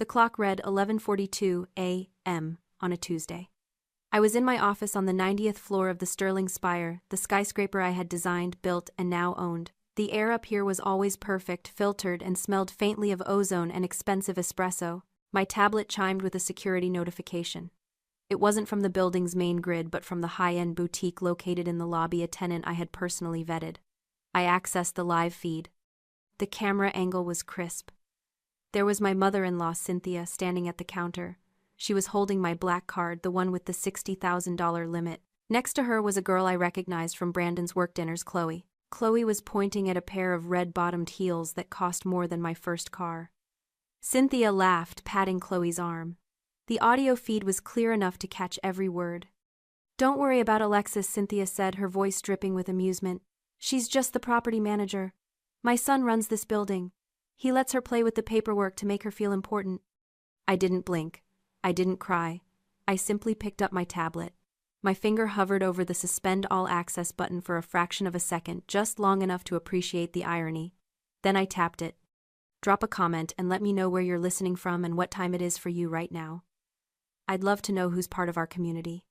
The clock read 11:42 a.m. on a Tuesday. I was in my office on the 90th floor of the Sterling Spire, the skyscraper I had designed, built, and now owned. The air up here was always perfect, filtered, and smelled faintly of ozone and expensive espresso. My tablet chimed with a security notification. It wasn't from the building's main grid but from the high-end boutique located in the lobby, a tenant I had personally vetted. I accessed the live feed. The camera angle was crisp. There was my mother-in-law, Cynthia, standing at the counter. She was holding my black card, the one with the $60,000 limit. Next to her was a girl I recognized from Brandon's work dinners, Chloe. Chloe was pointing at a pair of red-bottomed heels that cost more than my first car. Cynthia laughed, patting Chloe's arm. The audio feed was clear enough to catch every word. "Don't worry about Alexis," Cynthia said, her voice dripping with amusement. "She's just the property manager. My son runs this building. He lets her play with the paperwork to make her feel important." I didn't blink. I didn't cry. I simply picked up my tablet. My finger hovered over the Suspend All Access button for a fraction of a second, just long enough to appreciate the irony. Then I tapped it. "Drop a comment and let me know where you're listening from and what time it is for you right now. I'd love to know who's part of our community."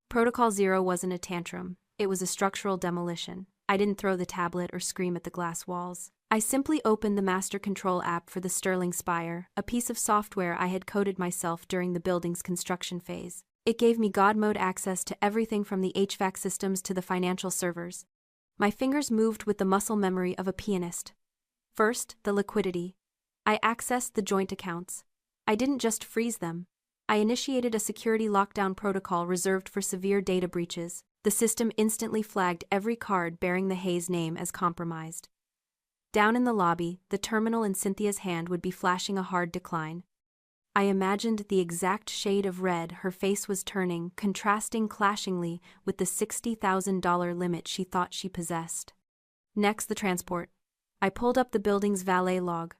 Protocol Zero wasn't a tantrum. It was a structural demolition. I didn't throw the tablet or scream at the glass walls. I simply opened the master control app for the Sterling Spire, a piece of software I had coded myself during the building's construction phase. It gave me God mode access to everything from the HVAC systems to the financial servers. My fingers moved with the muscle memory of a pianist. First, the liquidity. I accessed the joint accounts. I didn't just freeze them. I initiated a security lockdown protocol reserved for severe data breaches. The system instantly flagged every card bearing the Hayes name as compromised. Down in the lobby, the terminal in Cynthia's hand would be flashing a hard decline. I imagined the exact shade of red her face was turning, contrasting clashingly with the $60,000 limit she thought she possessed. Next, the transport. I pulled up the building's valet log.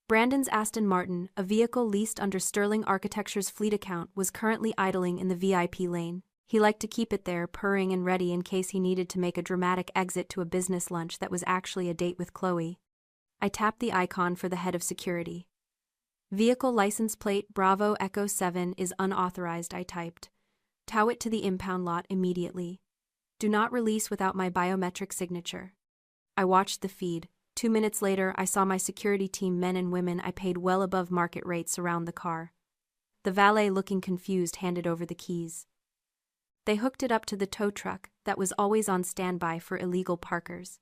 Brandon's Aston Martin, a vehicle leased under Sterling Architecture's fleet account, was currently idling in the VIP lane. He liked to keep it there, purring and ready in case he needed to make a dramatic exit to a business lunch that was actually a date with Chloe. I tapped the icon for the head of security. "Vehicle license plate Bravo Echo 7 is unauthorized," I typed. "Tow it to the impound lot immediately. Do not release without my biometric signature." I watched the feed. 2 minutes later, I saw my security team, men and women I paid well above market rates, surround the car. The valet, looking confused, handed over the keys. They hooked it up to the tow truck that was always on standby for illegal parkers.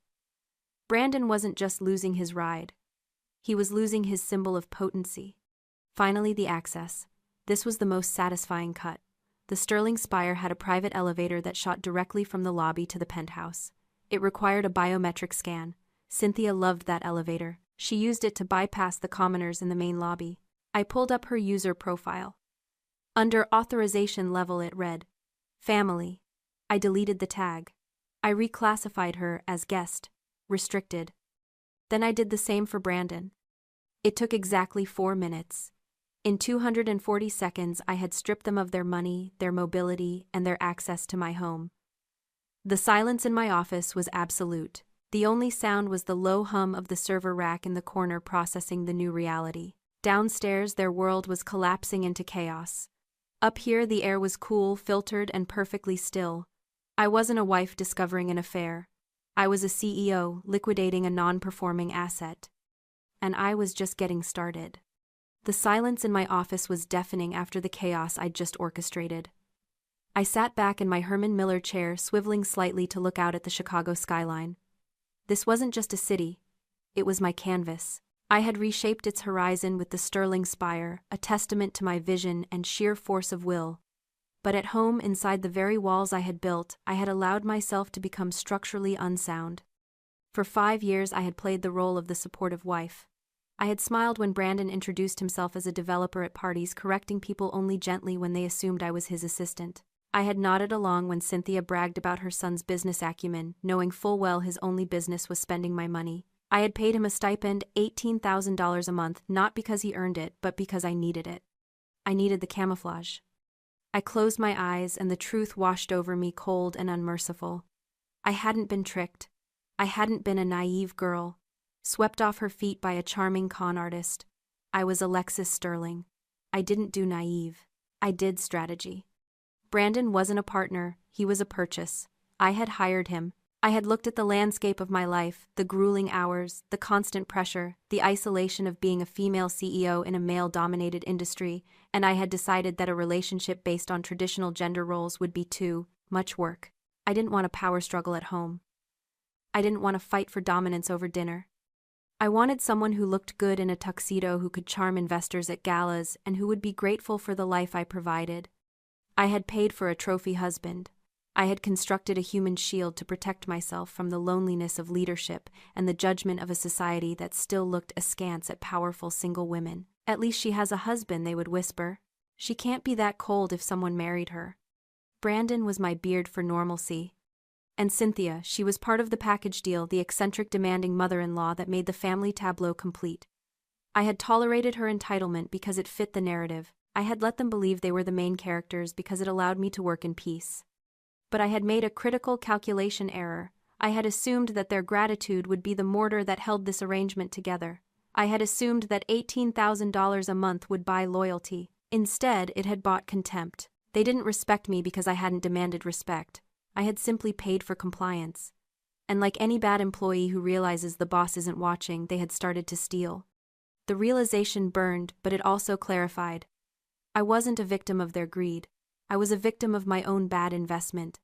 Brandon wasn't just losing his ride. He was losing his symbol of potency. Finally, the access. This was the most satisfying cut. The Sterling Spire had a private elevator that shot directly from the lobby to the penthouse. It required a biometric scan. Cynthia loved that elevator. She used it to bypass the commoners in the main lobby. I pulled up her user profile. Under authorization level, it read, "Family." I deleted the tag. I reclassified her as guest, restricted. Then I did the same for Brandon. It took exactly 4 minutes. In 240 seconds, I had stripped them of their money, their mobility, and their access to my home. The silence in my office was absolute. The only sound was the low hum of the server rack in the corner processing the new reality. Downstairs, their world was collapsing into chaos. Up here, the air was cool, filtered, and perfectly still. I wasn't a wife discovering an affair. I was a CEO liquidating a non-performing asset. And I was just getting started. The silence in my office was deafening after the chaos I'd just orchestrated. I sat back in my Herman Miller chair, swiveling slightly to look out at the Chicago skyline. This wasn't just a city. It was my canvas. I had reshaped its horizon with the Sterling Spire, a testament to my vision and sheer force of will. But at home, inside the very walls I had built, I had allowed myself to become structurally unsound. For 5 years, I had played the role of the supportive wife. I had smiled when Brandon introduced himself as a developer at parties, correcting people only gently when they assumed I was his assistant. I had nodded along when Cynthia bragged about her son's business acumen, knowing full well his only business was spending my money. I had paid him a stipend, $18,000 a month, not because he earned it, but because I needed it. I needed the camouflage. I closed my eyes and the truth washed over me, cold and unmerciful. I hadn't been tricked. I hadn't been a naive girl, swept off her feet by a charming con artist. I was Alexis Sterling. I didn't do naive. I did strategy. Brandon wasn't a partner, he was a purchase. I had hired him. I had looked at the landscape of my life, the grueling hours, the constant pressure, the isolation of being a female CEO in a male-dominated industry, and I had decided that a relationship based on traditional gender roles would be too much work. I didn't want a power struggle at home. I didn't want to fight for dominance over dinner. I wanted someone who looked good in a tuxedo, who could charm investors at galas, and who would be grateful for the life I provided. I had paid for a trophy husband. I had constructed a human shield to protect myself from the loneliness of leadership and the judgment of a society that still looked askance at powerful single women. At least she has a husband, they would whisper. She can't be that cold if someone married her. Brandon was my beard for normalcy. And Cynthia, she was part of the package deal, the eccentric demanding mother-in-law that made the family tableau complete. I had tolerated her entitlement because it fit the narrative. I had let them believe they were the main characters because it allowed me to work in peace. But I had made a critical calculation error. I had assumed that their gratitude would be the mortar that held this arrangement together. I had assumed that $18,000 a month would buy loyalty. Instead, it had bought contempt. They didn't respect me because I hadn't demanded respect. I had simply paid for compliance. And like any bad employee who realizes the boss isn't watching, they had started to steal. The realization burned, but it also clarified. I wasn't a victim of their greed. I was a victim of my own bad investment.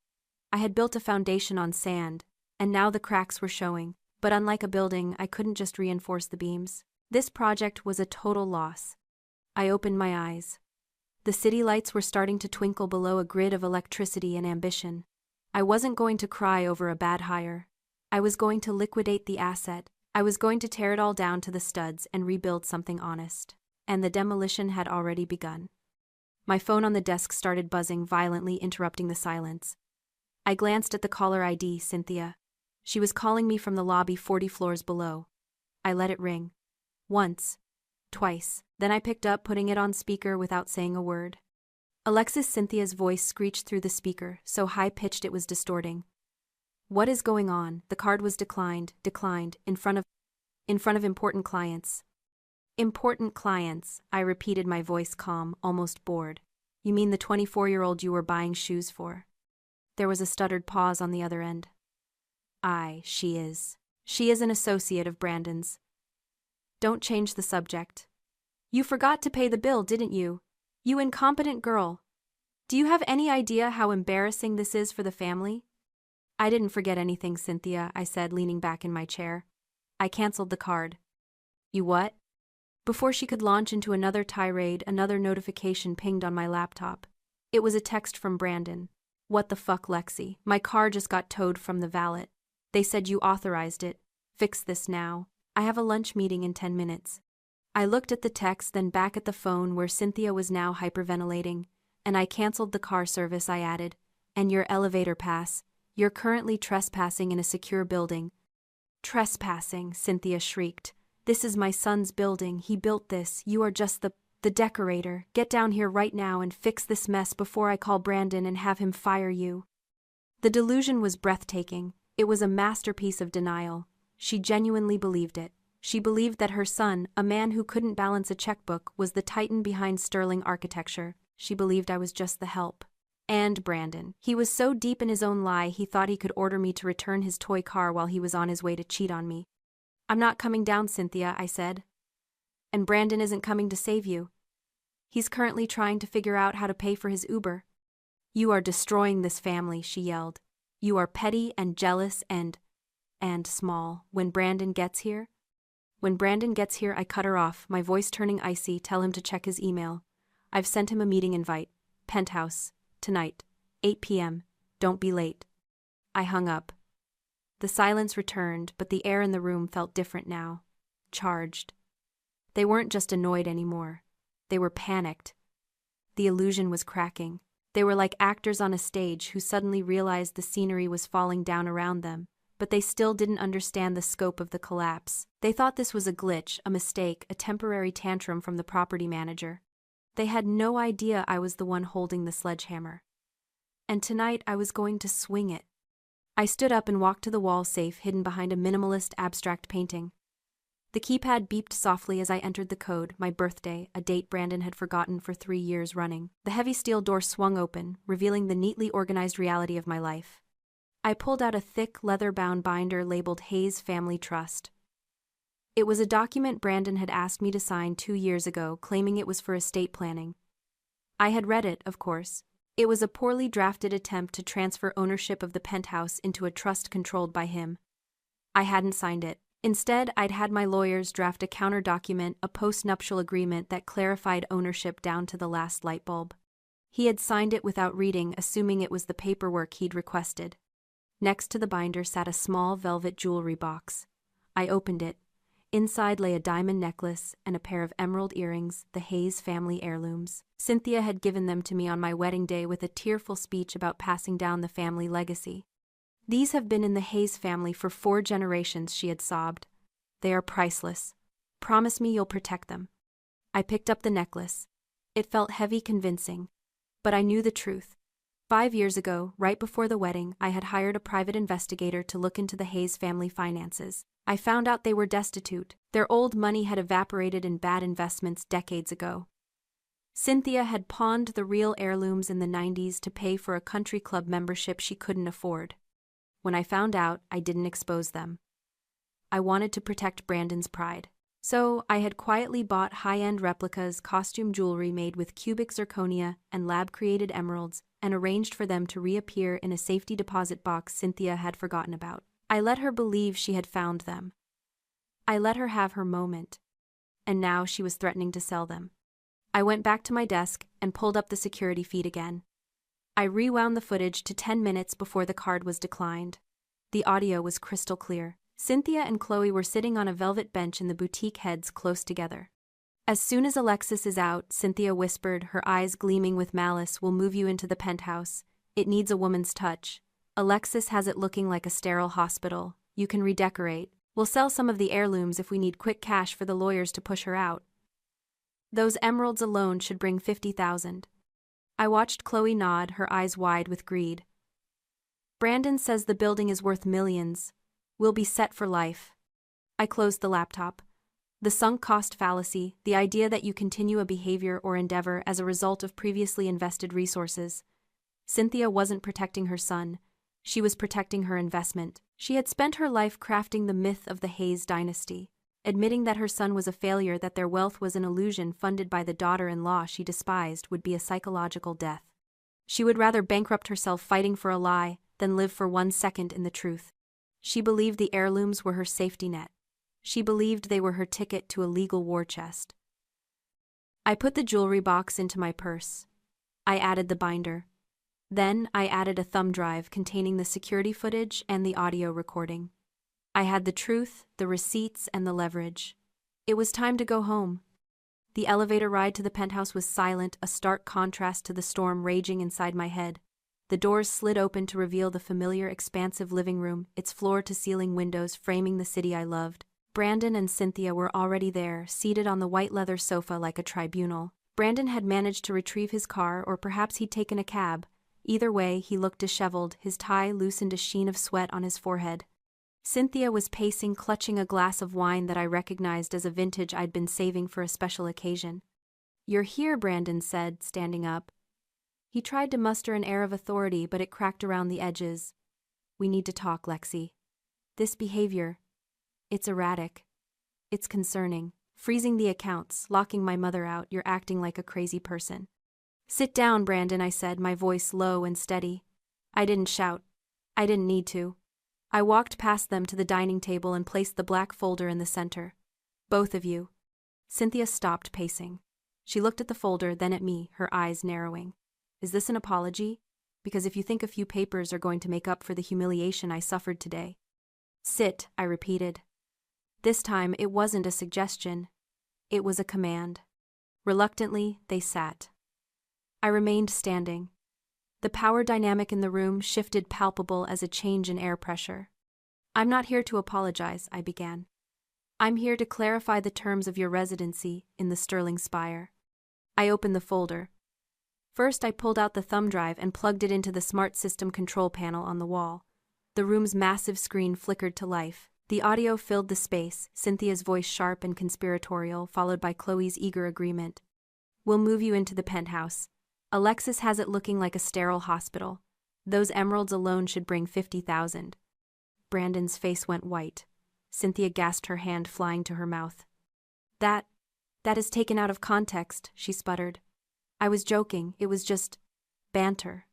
I had built a foundation on sand, and now the cracks were showing. But unlike a building, I couldn't just reinforce the beams. This project was a total loss. I opened my eyes. The city lights were starting to twinkle below a grid of electricity and ambition. I wasn't going to cry over a bad hire. I was going to liquidate the asset. I was going to tear it all down to the studs and rebuild something honest. And the demolition had already begun. My phone on the desk started buzzing violently, interrupting the silence. I glanced at the caller ID, Cynthia. She was calling me from the lobby 40 floors below. I let it ring. Once. Twice. Then I picked up, putting it on speaker without saying a word. Alexis Cynthia's voice screeched through the speaker, so high-pitched it was distorting. What is going on? The card was declined, in front of important clients. Important clients, I repeated, my voice calm, almost bored. You mean the 24-year-old you were buying shoes for? There was a stuttered pause on the other end. She is. She is an associate of Brandon's. Don't change the subject. You forgot to pay the bill, didn't you? You incompetent girl. Do you have any idea how embarrassing this is for the family? I didn't forget anything, Cynthia, I said, leaning back in my chair. I canceled the card. You what? Before she could launch into another tirade, another notification pinged on my laptop. It was a text from Brandon. What the fuck, Lexi? My car just got towed from the valet. They said you authorized it. Fix this now. I have a lunch meeting in 10 minutes. I looked at the text, then back at the phone where Cynthia was now hyperventilating. And I canceled the car service, I added. And your elevator pass. You're currently trespassing in a secure building. Trespassing, Cynthia shrieked. This is my son's building, he built this, you are just the decorator. Get down here right now and fix this mess before I call Brandon and have him fire you. The delusion was breathtaking. It was a masterpiece of denial. She genuinely believed it. She believed that her son, a man who couldn't balance a checkbook, was the titan behind sterling architecture. She believed I was just the help. And Brandon. He was so deep in his own lie he thought he could order me to return his toy car while he was on his way to cheat on me. I'm not coming down, Cynthia, I said. And Brandon isn't coming to save you. He's currently trying to figure out how to pay for his Uber. You are destroying this family, she yelled. You are petty and jealous and small. When Brandon gets here, I cut her off, my voice turning icy. Tell him to check his email. I've sent him a meeting invite. Penthouse. Tonight. 8 p.m. Don't be late. I hung up. The silence returned, but the air in the room felt different now. Charged. They weren't just annoyed anymore. They were panicked. The illusion was cracking. They were like actors on a stage who suddenly realized the scenery was falling down around them, but they still didn't understand the scope of the collapse. They thought this was a glitch, a mistake, a temporary tantrum from the property manager. They had no idea I was the one holding the sledgehammer. And tonight I was going to swing it. I stood up and walked to the wall safe hidden behind a minimalist abstract painting. The keypad beeped softly as I entered the code, my birthday, a date Brandon had forgotten for 3 years running. The heavy steel door swung open, revealing the neatly organized reality of my life. I pulled out a thick, leather-bound binder labeled Hayes Family Trust. It was a document Brandon had asked me to sign 2 years ago, claiming it was for estate planning. I had read it, of course. It was a poorly drafted attempt to transfer ownership of the penthouse into a trust controlled by him. I hadn't signed it. Instead, I'd had my lawyers draft a counter-document, a post-nuptial agreement that clarified ownership down to the last light bulb. He had signed it without reading, assuming it was the paperwork he'd requested. Next to the binder sat a small velvet jewelry box. I opened it. Inside lay a diamond necklace and a pair of emerald earrings, the Hayes family heirlooms. Cynthia had given them to me on my wedding day with a tearful speech about passing down the family legacy. "These have been in the Hayes family for 4 generations," she had sobbed. "They are priceless. Promise me you'll protect them." I picked up the necklace. It felt heavy, convincing. But I knew the truth. 5 years ago, right before the wedding, I had hired a private investigator to look into the Hayes family finances. I found out they were destitute. Their old money had evaporated in bad investments decades ago. Cynthia had pawned the real heirlooms in the 90s to pay for a country club membership she couldn't afford. When I found out, I didn't expose them. I wanted to protect Brandon's pride. So, I had quietly bought high-end replicas, costume jewelry made with cubic zirconia and lab-created emeralds, and arranged for them to reappear in a safety deposit box Cynthia had forgotten about. I let her believe she had found them. I let her have her moment. And now she was threatening to sell them. I went back to my desk and pulled up the security feed again. I rewound the footage to 10 minutes before the card was declined. The audio was crystal clear. Cynthia and Chloe were sitting on a velvet bench in the boutique heads close together. "As soon as Alexis is out," Cynthia whispered, her eyes gleaming with malice, "we'll move you into the penthouse. It needs a woman's touch. Alexis has it looking like a sterile hospital. You can redecorate. We'll sell some of the heirlooms if we need quick cash for the lawyers to push her out. Those emeralds alone should bring 50,000. I watched Chloe nod, her eyes wide with greed. "Brandon says the building is worth millions. We'll be set for life." I closed the laptop. The sunk cost fallacy, the idea that you continue a behavior or endeavor as a result of previously invested resources. Cynthia wasn't protecting her son. She was protecting her investment. She had spent her life crafting the myth of the Hayes dynasty. Admitting that her son was a failure, that their wealth was an illusion funded by the daughter-in-law she despised, would be a psychological death. She would rather bankrupt herself fighting for a lie than live for 1 second in the truth. She believed the heirlooms were her safety net. She believed they were her ticket to a legal war chest. I put the jewelry box into my purse. I added the binder. Then I added a thumb drive containing the security footage and the audio recording. I had the truth, the receipts, and the leverage. It was time to go home. The elevator ride to the penthouse was silent, a stark contrast to the storm raging inside my head. The doors slid open to reveal the familiar, expansive living room, its floor-to-ceiling windows framing the city I loved. Brandon and Cynthia were already there, seated on the white leather sofa like a tribunal. Brandon had managed to retrieve his car, or perhaps he'd taken a cab. Either way, he looked disheveled, his tie loosened, a sheen of sweat on his forehead. Cynthia was pacing, clutching a glass of wine that I recognized as a vintage I'd been saving for a special occasion. "You're here," Brandon said, standing up. He tried to muster an air of authority, but it cracked around the edges. "We need to talk, Lexi. This behavior, it's erratic. It's concerning. Freezing the accounts, locking my mother out, you're acting like a crazy person." "Sit down, Brandon," I said, my voice low and steady. I didn't shout. I didn't need to. I walked past them to the dining table and placed the black folder in the center. "Both of you." Cynthia stopped pacing. She looked at the folder, then at me, her eyes narrowing. "Is this an apology? Because if you think a few papers are going to make up for the humiliation I suffered today." "Sit," I repeated. This time, it wasn't a suggestion. It was a command. Reluctantly, they sat. I remained standing. The power dynamic in the room shifted, palpable as a change in air pressure. "I'm not here to apologize," I began. "I'm here to clarify the terms of your residency in the Sterling Spire." I opened the folder. First, I pulled out the thumb drive and plugged it into the smart system control panel on the wall. The room's massive screen flickered to life. The audio filled the space, Cynthia's voice sharp and conspiratorial, followed by Chloe's eager agreement. We'll move you into the penthouse. Alexis has it looking like a sterile hospital. Those emeralds alone should bring 50,000. Brandon's face went white. Cynthia gasped, her hand flying to her mouth. That is taken out of context, she sputtered. I was joking, it was just banter.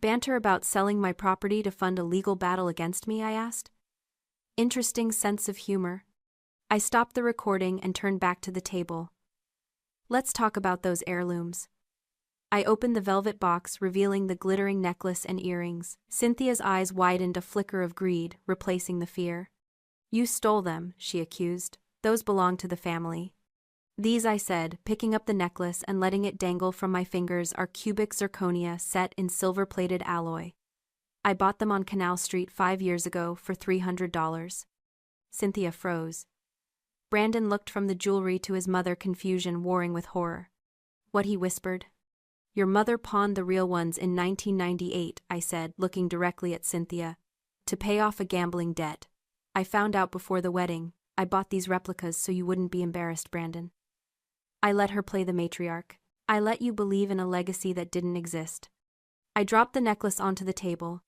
Banter about selling my property to fund a legal battle against me, I asked. Interesting sense of humor. I stopped the recording and turned back to the table. Let's talk about those heirlooms. I opened the velvet box, revealing the glittering necklace and earrings. Cynthia's eyes widened, a flicker of greed, replacing the fear. You stole them, she accused. Those belong to the family. These, I said, picking up the necklace and letting it dangle from my fingers, are cubic zirconia set in silver-plated alloy. I bought them on Canal Street 5 years ago for $300. Cynthia froze. Brandon looked from the jewelry to his mother, confusion warring with horror. What, he whispered. Your mother pawned the real ones in 1998, I said, looking directly at Cynthia. To pay off a gambling debt. I found out before the wedding. I bought these replicas so you wouldn't be embarrassed, Brandon. I let her play the matriarch. I let you believe in a legacy that didn't exist. I dropped the necklace onto the table.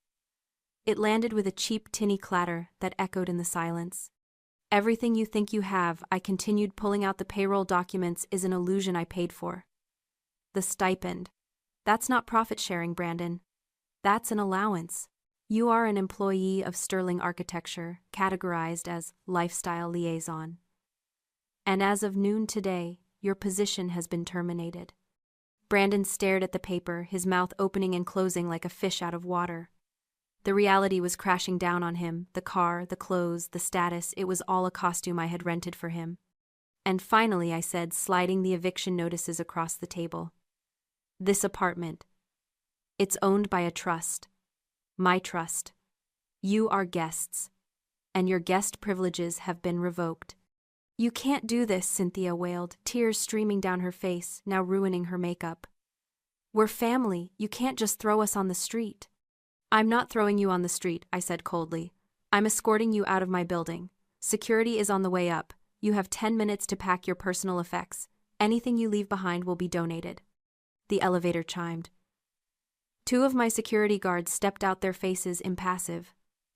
It landed with a cheap, tinny clatter that echoed in the silence. Everything you think you have, I continued, pulling out the payroll documents, is an illusion I paid for. The stipend. That's not profit sharing, Brandon. That's an allowance. You are an employee of Sterling Architecture, categorized as lifestyle liaison. And as of noon today, your position has been terminated. Brandon stared at the paper, his mouth opening and closing like a fish out of water. The reality was crashing down on him, the car, the clothes, the status, it was all a costume I had rented for him. And finally, I said, sliding the eviction notices across the table. This apartment. It's owned by a trust. My trust. You are guests. And your guest privileges have been revoked. You can't do this, Cynthia wailed, tears streaming down her face, now ruining her makeup. We're family, you can't just throw us on the street. I'm not throwing you on the street, I said coldly. I'm escorting you out of my building. Security is on the way up. You have 10 minutes to pack your personal effects. Anything you leave behind will be donated. The elevator chimed. 2 of my security guards stepped out, their faces impassive.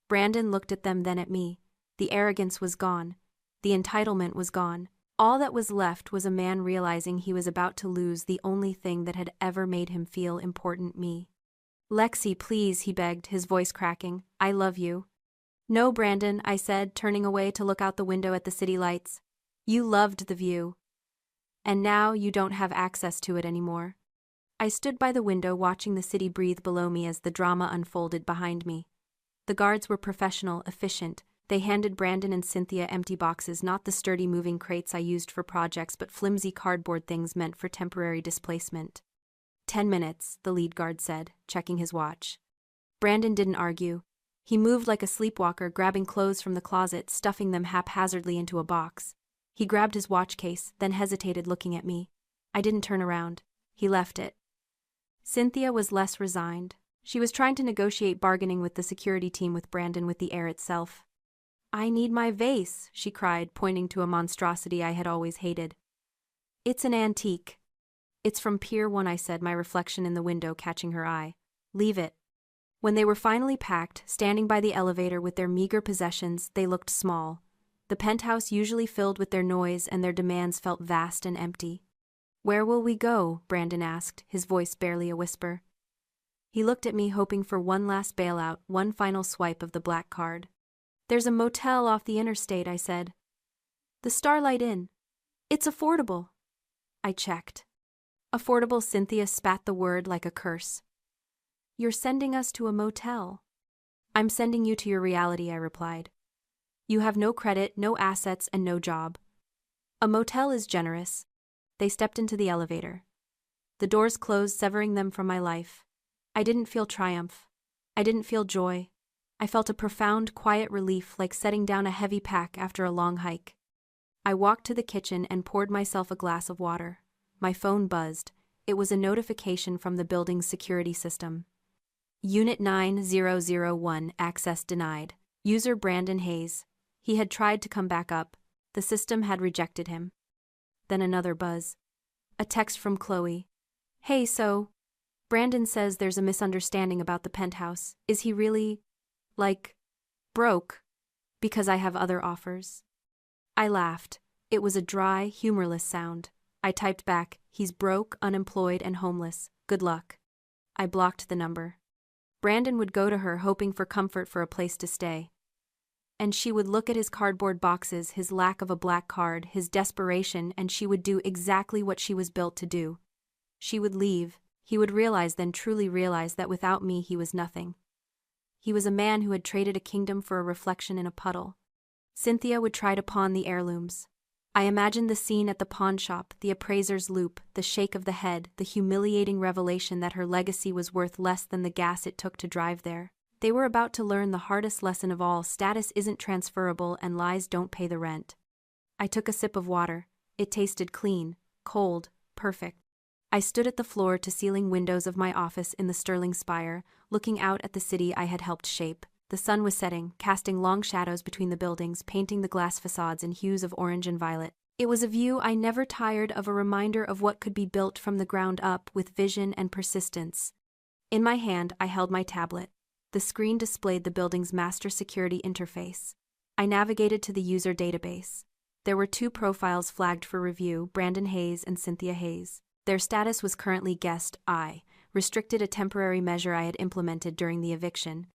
Brandon looked at them, then at me. The arrogance was gone. The entitlement was gone. All that was left was a man realizing he was about to lose the only thing that had ever made him feel important, me. Lexi, please, he begged, his voice cracking. I love you. No, Brandon, I said, turning away to look out the window at the city lights. You loved the view. And now you don't have access to it anymore. I stood by the window watching the city breathe below me as the drama unfolded behind me. The guards were professional, efficient. They handed Brandon and Cynthia empty boxes, not the sturdy moving crates I used for projects, but flimsy cardboard things meant for temporary displacement. 10 minutes, the lead guard said, checking his watch. Brandon didn't argue. He moved like a sleepwalker, grabbing clothes from the closet, stuffing them haphazardly into a box. He grabbed his watch case, then hesitated, looking at me. I didn't turn around. He left it. Cynthia was less resigned. She was trying to negotiate bargaining with the security team, with Brandon with the air itself. I need my vase, she cried, pointing to a monstrosity I had always hated. It's an antique. It's from Pier 1, I said, my reflection in the window catching her eye. Leave it. When they were finally packed, standing by the elevator with their meager possessions, they looked small. The penthouse usually filled with their noise, and their demands felt vast and empty. Where will we go? Brandon asked, his voice barely a whisper. He looked at me, hoping for one last bailout, one final swipe of the black card. There's a motel off the interstate, I said. The Starlight Inn. It's affordable. I checked. Affordable, Cynthia spat the word like a curse. You're sending us to a motel. I'm sending you to your reality, I replied. You have no credit, no assets, and no job. A motel is generous. They stepped into the elevator. The doors closed, severing them from my life. I didn't feel triumph. I didn't feel joy. I felt a profound, quiet relief, like setting down a heavy pack after a long hike. I walked to the kitchen and poured myself a glass of water. My phone buzzed. It was a notification from the building's security system. Unit 9001, access denied. User Brandon Hayes. He had tried to come back up. The system had rejected him. Then another buzz. A text from Chloe. Hey, so, Brandon says there's a misunderstanding about the penthouse. Is he really, broke? Because I have other offers. I laughed. It was a dry, humorless sound. I typed back, he's broke, unemployed, and homeless. Good luck. I blocked the number. Brandon would go to her hoping for comfort for a place to stay. And she would look at his cardboard boxes, his lack of a black card, his desperation, and she would do exactly what she was built to do. She would leave. He would realize, then truly realize, that without me he was nothing. He was a man who had traded a kingdom for a reflection in a puddle. Cynthia would try to pawn the heirlooms. I imagined the scene at the pawn shop, the appraiser's loop, the shake of the head, the humiliating revelation that her legacy was worth less than the gas it took to drive there. They were about to learn the hardest lesson of all: status isn't transferable and lies don't pay the rent. I took a sip of water. It tasted clean, cold, perfect. I stood at the floor-to-ceiling windows of my office in the Sterling Spire, looking out at the city I had helped shape. The sun was setting, casting long shadows between the buildings, painting the glass facades in hues of orange and violet. It was a view I never tired of, a reminder of what could be built from the ground up with vision and persistence. In my hand, I held my tablet. The screen displayed the building's master security interface. I navigated to the user database. There were 2 profiles flagged for review: Brandon Hayes and Cynthia Hayes. Their status was currently guest I, restricted, a temporary measure I had implemented during the eviction.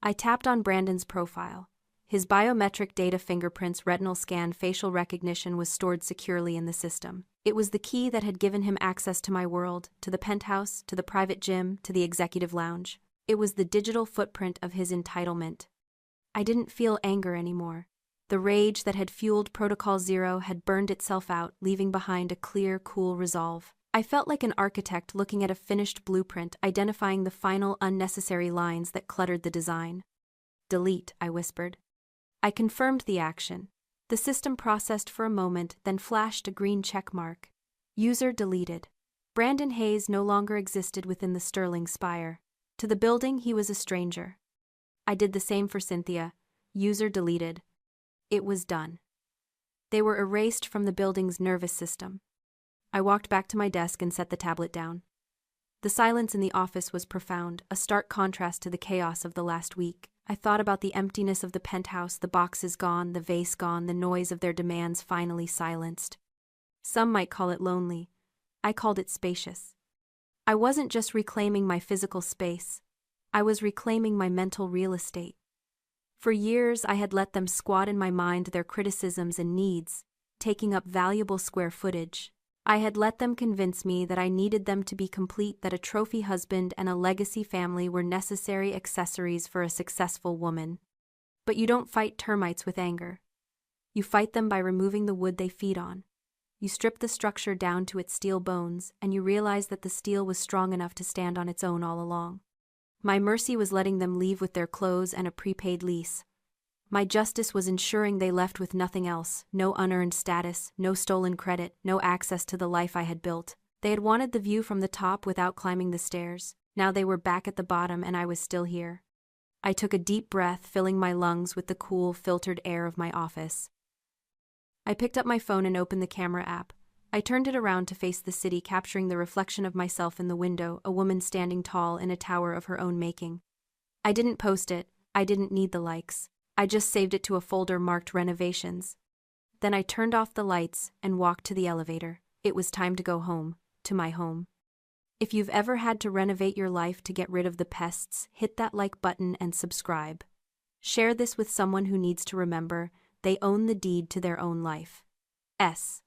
I tapped on Brandon's profile. His biometric data, fingerprints, retinal scan, facial recognition, was stored securely in the system. It was the key that had given him access to my world, to the penthouse, to the private gym, to the executive lounge. It was the digital footprint of his entitlement. I didn't feel anger anymore. The rage that had fueled Protocol Zero had burned itself out, leaving behind a clear, cool resolve. I felt like an architect looking at a finished blueprint, identifying the final, unnecessary lines that cluttered the design. Delete, I whispered. I confirmed the action. The system processed for a moment, then flashed a green check mark. User deleted. Brandon Hayes no longer existed within the Sterling Spire. To the building, he was a stranger. I did the same for Cynthia. User deleted. It was done. They were erased from the building's nervous system. I walked back to my desk and set the tablet down. The silence in the office was profound, a stark contrast to the chaos of the last week. I thought about the emptiness of the penthouse, the boxes gone, the vase gone, the noise of their demands finally silenced. Some might call it lonely. I called it spacious. I wasn't just reclaiming my physical space. I was reclaiming my mental real estate. For years, I had let them squat in my mind, their criticisms and needs, taking up valuable square footage. I had let them convince me that I needed them to be complete, that a trophy husband and a legacy family were necessary accessories for a successful woman. But you don't fight termites with anger. You fight them by removing the wood they feed on. You strip the structure down to its steel bones, and you realize that the steel was strong enough to stand on its own all along. My mercy was letting them leave with their clothes and a prepaid lease. My justice was ensuring they left with nothing else: no unearned status, no stolen credit, no access to the life I had built. They had wanted the view from the top without climbing the stairs. Now they were back at the bottom and I was still here. I took a deep breath, filling my lungs with the cool, filtered air of my office. I picked up my phone and opened the camera app. I turned it around to face the city, capturing the reflection of myself in the window, a woman standing tall in a tower of her own making. I didn't post it. I didn't need the likes. I just saved it to a folder marked renovations. Then I turned off the lights and walked to the elevator. It was time to go home, to my home. If you've ever had to renovate your life to get rid of the pests, hit that like button and subscribe. Share this with someone who needs to remember they own the deed to their own life. S.